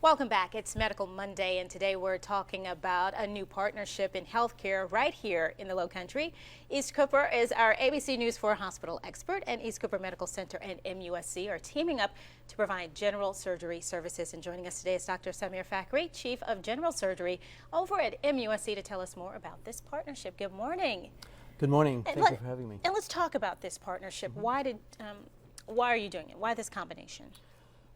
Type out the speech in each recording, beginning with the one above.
Welcome back. It's Medical Monday, and today we're talking about a new partnership in healthcare right here in the Low Country. East Cooper is our ABC News 4 hospital expert, and East Cooper Medical Center and MUSC are teaming up to provide general surgery services. And joining us today is Dr. Samir Fakhri, Chief of General Surgery over at MUSC, to tell us more about this partnership. Good morning. Good morning. Thank you for having me. And let's talk about this partnership. Why are you doing it? Why this combination?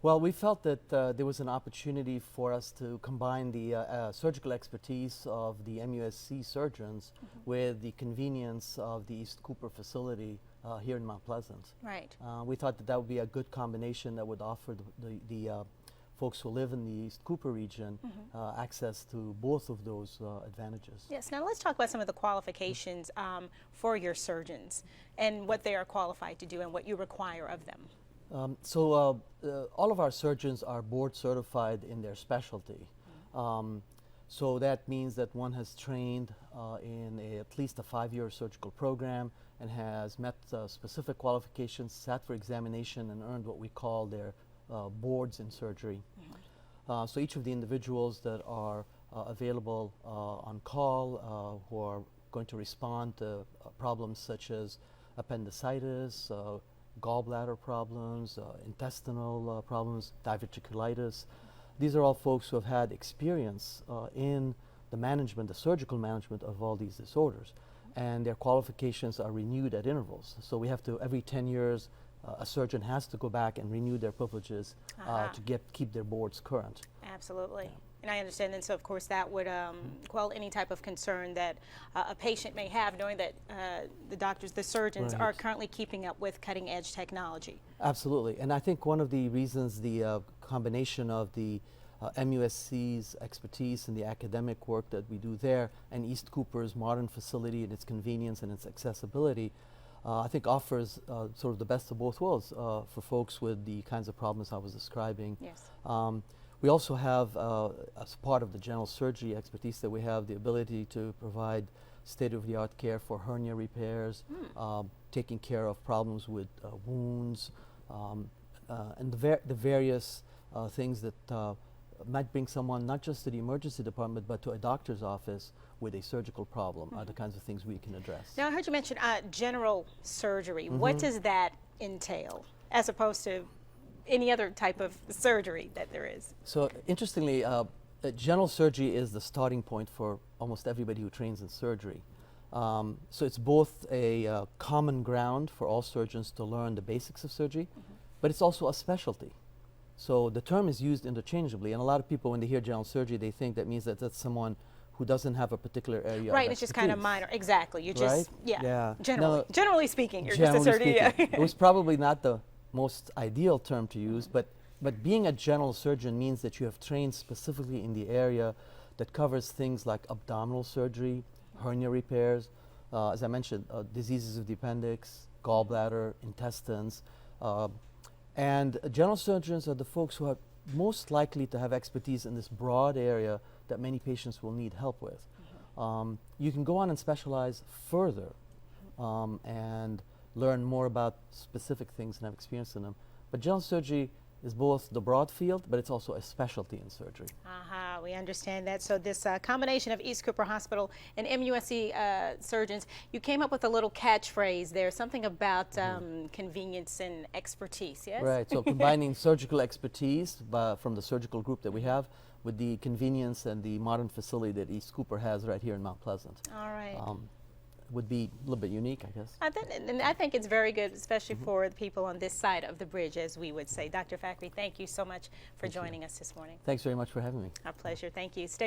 Well, we felt that there was an opportunity for us to combine the surgical expertise of the MUSC surgeons with the convenience of the East Cooper facility here in Mount Pleasant. Right. We thought that that would be a good combination that would offer the folks who live in the East Cooper region access to both of those advantages. Yes. Now let's talk about some of the qualifications for your surgeons and what they are qualified to do and what you require of them. All of our surgeons are board certified in their specialty. So that means that one has trained in at least a 5-year surgical program and has met specific qualifications, sat for examination, and earned what we call their boards in surgery. So each of the individuals that are available on call who are going to respond to problems such as appendicitis, gallbladder problems, intestinal problems, diverticulitis. These are all folks who have had experience in the management, the surgical management of all these disorders. And their qualifications are renewed at intervals. So we have to, every 10 years, a surgeon has to go back and renew their privileges to keep their boards current. Absolutely. Yeah. And I understand, and so of course that would quell any type of concern that a patient may have, knowing that the doctors, the surgeons, are currently keeping up with cutting edge technology. Absolutely. And I think one of the reasons the combination of the MUSC's expertise and the academic work that we do there and East Cooper's modern facility and its convenience and its accessibility I think offers sort of the best of both worlds for folks with the kinds of problems I was describing. Yes. We also have, as part of the general surgery expertise, that we have the ability to provide state-of-the-art care for hernia repairs, taking care of problems with wounds, and the various things that might bring someone not just to the emergency department, but to a doctor's office with a surgical problem, are the kinds of things we can address. Now, I heard you mention general surgery. What does that entail, as opposed to any other type of surgery that there is? So interestingly, general surgery is the starting point for almost everybody who trains in surgery. So it's both a common ground for all surgeons to learn the basics of surgery, but it's also a specialty. So the term is used interchangeably, and a lot of people, when they hear general surgery, they think that means that that's someone who doesn't have a particular area right, of it's just kind of minor. Exactly. You just, yeah. Generally speaking, you're generally just a surgeon. speaking, it was probably not the most ideal term to use, but being a general surgeon means that you have trained specifically in the area that covers things like abdominal surgery, hernia repairs, as I mentioned, diseases of the appendix, gallbladder, intestines, and general surgeons are the folks who are most likely to have expertise in this broad area that many patients will need help with. You can go on and specialize further and learn more about specific things and have experience in them. But general surgery is both the broad field, but it's also a specialty in surgery. We understand that. So this combination of East Cooper Hospital and MUSC surgeons, you came up with a little catchphrase there, something about convenience and expertise, yes? Right, so combining surgical expertise from the surgical group that we have with the convenience and the modern facility that East Cooper has right here in Mount Pleasant. All right. Would be a little bit unique, I guess. I think it's very good, especially for the people on this side of the bridge, as we would say. Dr. Fakhri, thank you so much for joining us this morning. Thanks very much for having me. Our pleasure. Thank you.